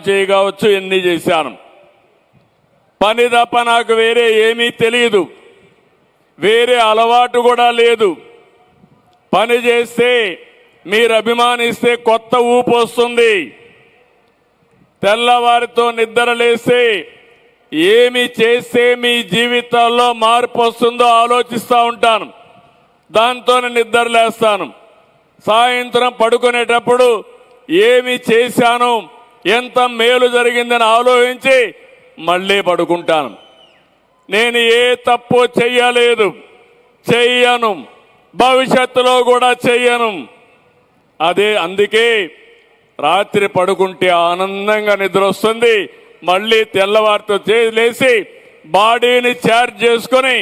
చేయవచ్చు, ఎన్ని చేశాను. పని తప్ప నాకు వేరే ఏమీ తెలియదు, వేరే అలవాటు కూడా లేదు. పని చేస్తే మీరు అభిమానిస్తే కొత్త ఊపు వస్తుంది. తెల్లవారితో నిద్ర లేస్తే ఏమి చేస్తే మీ జీవితాల్లో మార్పు వస్తుందో ఆలోచిస్తూ ఉంటాను. దాంతోనే నిద్ర లేస్తాను. సాయంత్రం పడుకునేటప్పుడు ఏమి చేశాను, ఎంత మేలు జరిగిందని ఆలోచించి మళ్ళీ పడుకుంటాను. నేను ఏ తప్పు చెయ్యలేదు, చెయ్యను, భవిష్యత్తులో కూడా చెయ్యను. అందుకే రాత్రి పడుకుంటే ఆనందంగా నిద్ర వస్తుంది. మళ్ళీ తెల్లవారితో లేచి బాడీని ఛార్జ్ చేసుకుని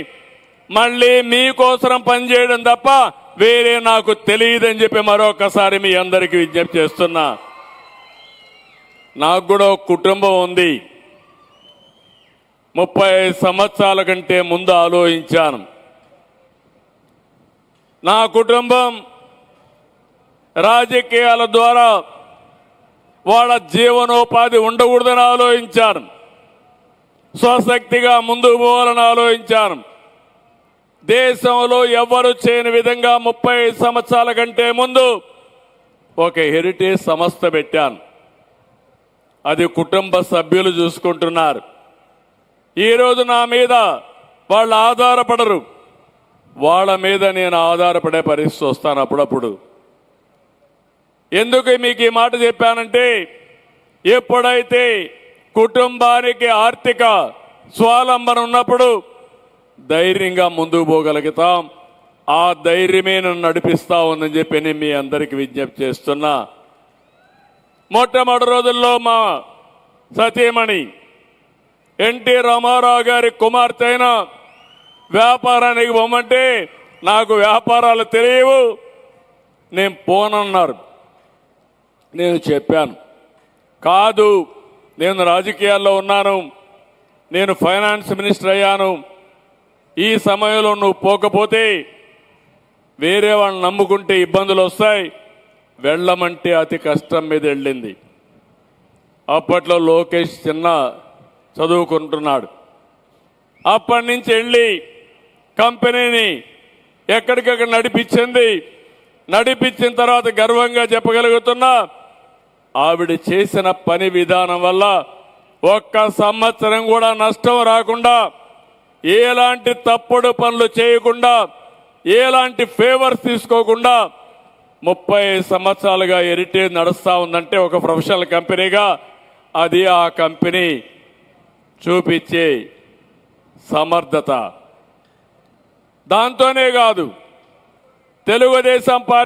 మళ్ళీ మీకోసం పనిచేయడం తప్ప వేరే నాకు తెలియదని చెప్పి మరొకసారి మీ అందరికీ విజ్ఞప్తి చేస్తున్నా. నాకు కూడా ఒక కుటుంబం ఉంది. 35 సంవత్సరాల కంటే ముందు ఆలోచించాను. నా కుటుంబం రాజకీయాల ద్వారా వాళ్ళ జీవనోపాధి ఉండకూడదని ఆలోచించాను. స్వశక్తిగా ముందుకు పోవాలని ఆలోచించాను. దేశంలో ఎవరు చేయని విధంగా 30 సంవత్సరాల కంటే ముందు ఒక హెరిటేజ్ సంస్థ పెట్టాను. అది కుటుంబ సభ్యులు చూసుకుంటున్నారు. ఈరోజు నా మీద వాళ్ళు ఆధారపడరు, వాళ్ళ మీద నేను ఆధారపడే పరిస్థితి వస్తాను అప్పుడప్పుడు. ఎందుకు మీకు ఈ మాట చెప్పానంటే, ఎప్పుడైతే కుటుంబానికి ఆర్థిక స్వావలంబన ఉన్నప్పుడు ధైర్యంగా ముందుకు పోగలుగుతాం. ఆ ధైర్యమే నన్ను నడిపిస్తా ఉందని చెప్పి నేను మీ అందరికీ విజ్ఞప్తి చేస్తున్నా. మొట్టమొదటి రోజుల్లో మా సతీమణి ఎన్టీ రామారావు గారి కుమార్తె అయిన వ్యాపారానికి పోమంటే నాకు వ్యాపారాలు తెలియవు, నేను పోనన్నారు. నేను చెప్పాను, కాదు, నేను రాజకీయాల్లో ఉన్నాను, నేను ఫైనాన్స్ మినిస్టర్ అయ్యాను, ఈ సమయంలో నువ్వు పోకపోతే వేరే వాళ్ళని నమ్ముకుంటే ఇబ్బందులు వస్తాయి, వెళ్ళమంటే అతి కష్టం మీద వెళ్ళింది. అప్పట్లో లోకేష్ చిన్న చదువుకుంటున్నాడు. అప్పటి నుంచి వెళ్ళి కంపెనీని ఎక్కడికక్కడ నడిపించింది. నడిపించిన తర్వాత గర్వంగా చెప్పగలుగుతున్నా, ఆవిడ చేసిన పని విధానం వల్ల ఒక్క సంవత్సరం కూడా నష్టం రాకుండా, ఎలాంటి తప్పుడు పనులు చేయకుండా, ఎలాంటి ఫేవర్స్ తీసుకోకుండా 30 సంవత్సరాలుగా హెరిటేజ్ నడుస్తూ ఉందంటే ఒక ప్రొఫెషనల్ కంపెనీగా అది ఆ కంపెనీ చూపించే సమర్థత. దాంతోనే కాదు, తెలుగుదేశం పార్టీ